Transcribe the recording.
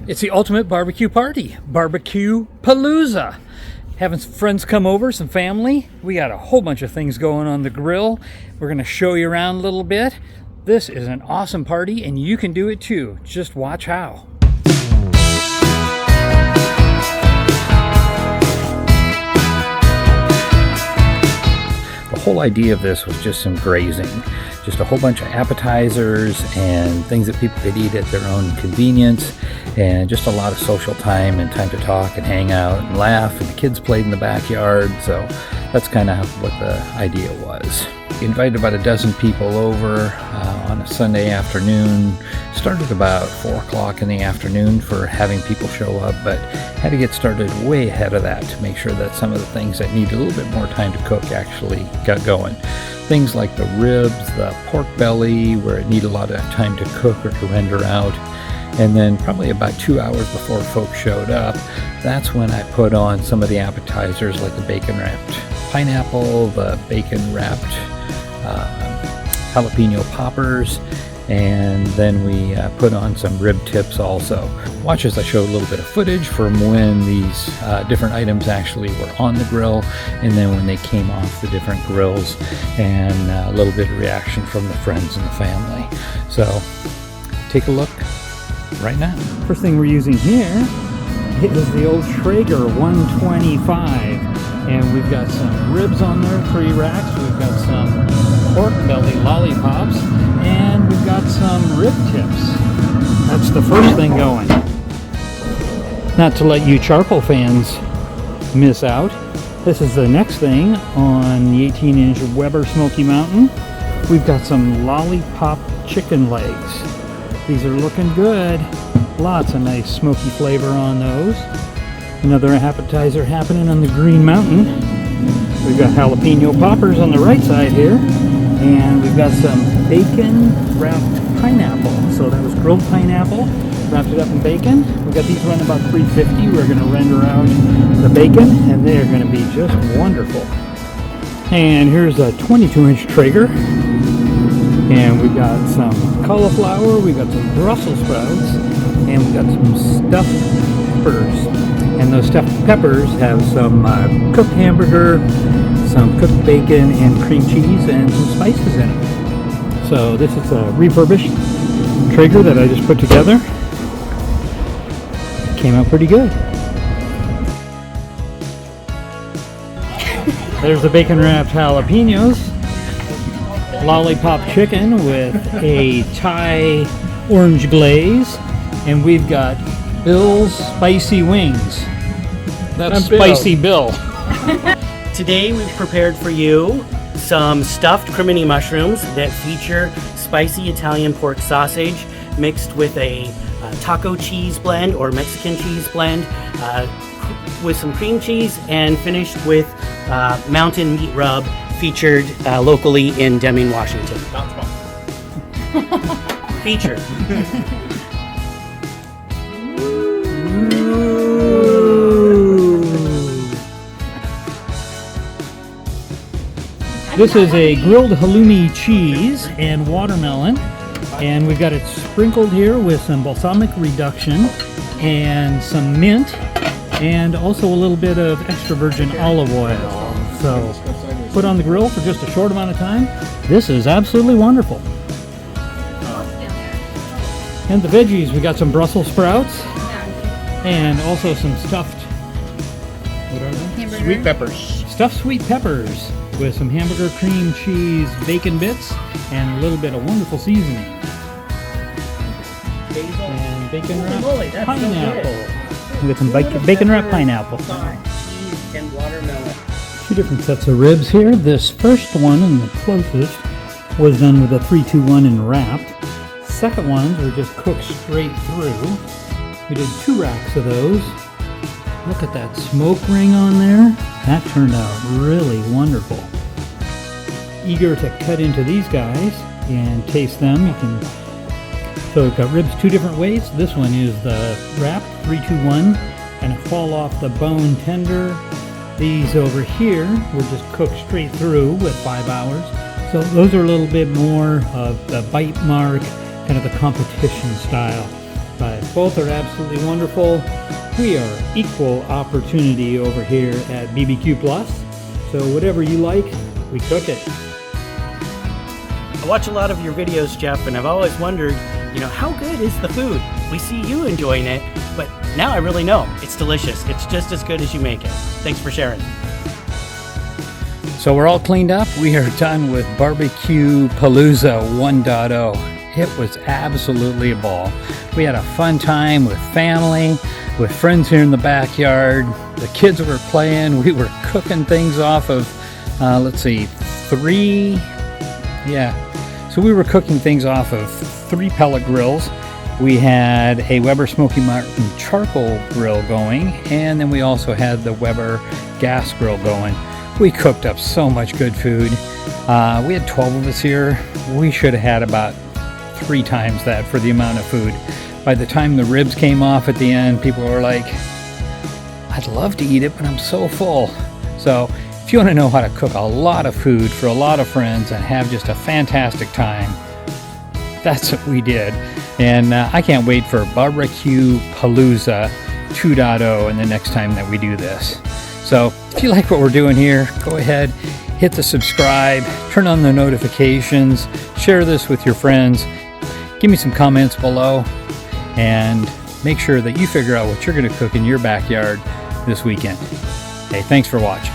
It's the ultimate barbecue party, BBQ-Palooza. Having some friends come over, some family. We got a whole bunch of things going on the grill. We're going to show you around a little bit. This is an awesome party, and you can do it too. Just watch how. The whole idea of this was just some grazing. Just a whole bunch of appetizers and things that people could eat at their own convenience, and just a lot of social time and time to talk and hang out and laugh, and the kids played in the backyard. So that's kind of what the idea was. We invited about a dozen people over on a Sunday afternoon. Started about 4 o'clock in the afternoon for having people show up, but had to get started way ahead of that to make sure that some of the things that need a little bit more time to cook actually got going. Things like the ribs, the pork belly, where it need a lot of time to cook or to render out. And then probably about 2 hours before folks showed up, that's when I put on some of the appetizers like the bacon wrapped pineapple, the bacon wrapped jalapeno poppers, and then we put on some rib tips also. Watch as I show a little bit of footage from when these different items actually were on the grill, and then when they came off the different grills, and a little bit of reaction from the friends and the family. So take a look right now. First thing we're using here is the old Traeger 125. And we've got some ribs on there, 3 racks. We've got some pork belly lollipops, and we've got some rib tips. That's the first thing going. Not to let you charcoal fans miss out, this is the next thing on the 18-inch Weber Smokey Mountain. We've got some lollipop chicken legs. These are looking good. Lots of nice smoky flavor on those. Another appetizer happening on the Green Mountain. We've got jalapeno poppers on the right side here, and we've got some bacon wrapped pineapple. So that was grilled pineapple, wrapped it up in bacon. We've got these running about $3.50. We're going to render out the bacon, and they're going to be just wonderful. And here's a 22-inch Traeger, and we've got some cauliflower, we've got some Brussels sprouts, and we've got some stuffed peppers. And those stuffed peppers have some cooked hamburger, some cooked bacon and cream cheese, and some spices in it. So this is a refurbished Traeger that I just put together. It came out pretty good. There's the bacon wrapped jalapenos, lollipop chicken with a Thai orange glaze, and we've got Bill's Spicy Wings. That's Spicy Bill. Today we've prepared for you some stuffed crimini mushrooms that feature spicy Italian pork sausage mixed with a taco cheese blend or Mexican cheese blend with some cream cheese, and finished with mountain meat rub featured locally in Deming, Washington. Not small. Featured. This is a grilled halloumi cheese and watermelon, and we've got it sprinkled here with some balsamic reduction and some mint, and also a little bit of extra virgin olive oil. So put on the grill for just a short amount of time. This is absolutely wonderful. And the veggies, we got some Brussels sprouts and also some stuffed, what are they? Sweet peppers. Stuffed sweet peppers with some hamburger cream cheese bacon bits and a little bit of wonderful seasoning. And bacon wrapped pineapple. With some bacon wrapped pineapple. Cheese and watermelon. 2 different sets of ribs here. This first one, and the closest, was done with a 3-2-1 and wrapped. Second ones were just cooked straight through. We did 2 racks of those. Look at that smoke ring on there. That turned out really wonderful. Eager to cut into these guys and taste them. You can. So we've got ribs 2 different ways. This one is the wrapped 3-2-1, and a fall off the bone tender. These over here were just cooked straight through with 5 hours. So those are a little bit more of the bite mark, kind of the competition style. But Both are absolutely wonderful. We are equal opportunity over here at BBQPlus. So whatever you like, we cook it. I watch a lot of your videos, Jeff, and I've always wondered, how good is the food? We see you enjoying it, but now I really know. It's delicious. It's just as good as you make it. Thanks for sharing. So we're all cleaned up. We are done with BBQ-Palooza 1.0. It was absolutely a ball. We had a fun time with family, with friends here in the backyard. The kids were playing. We were cooking things off of, So we were cooking things off of 3 pellet grills. We had a Weber Smokey Mountain charcoal grill going, and then we also had the Weber gas grill going. We cooked up so much good food. We had 12 of us here. We should have had about 3 times that for the amount of food. By the time the ribs came off at the end, people were like, I'd love to eat it, but I'm so full. So if you want to know how to cook a lot of food for a lot of friends and have just a fantastic time, that's what we did. And I can't wait for BBQ-Palooza 2.0 and the next time that we do this. So if you like what we're doing here, go ahead, hit the subscribe, turn on the notifications, share this with your friends, give me some comments below, and make sure that you figure out what you're going to cook in your backyard this weekend. Hey, thanks for watching.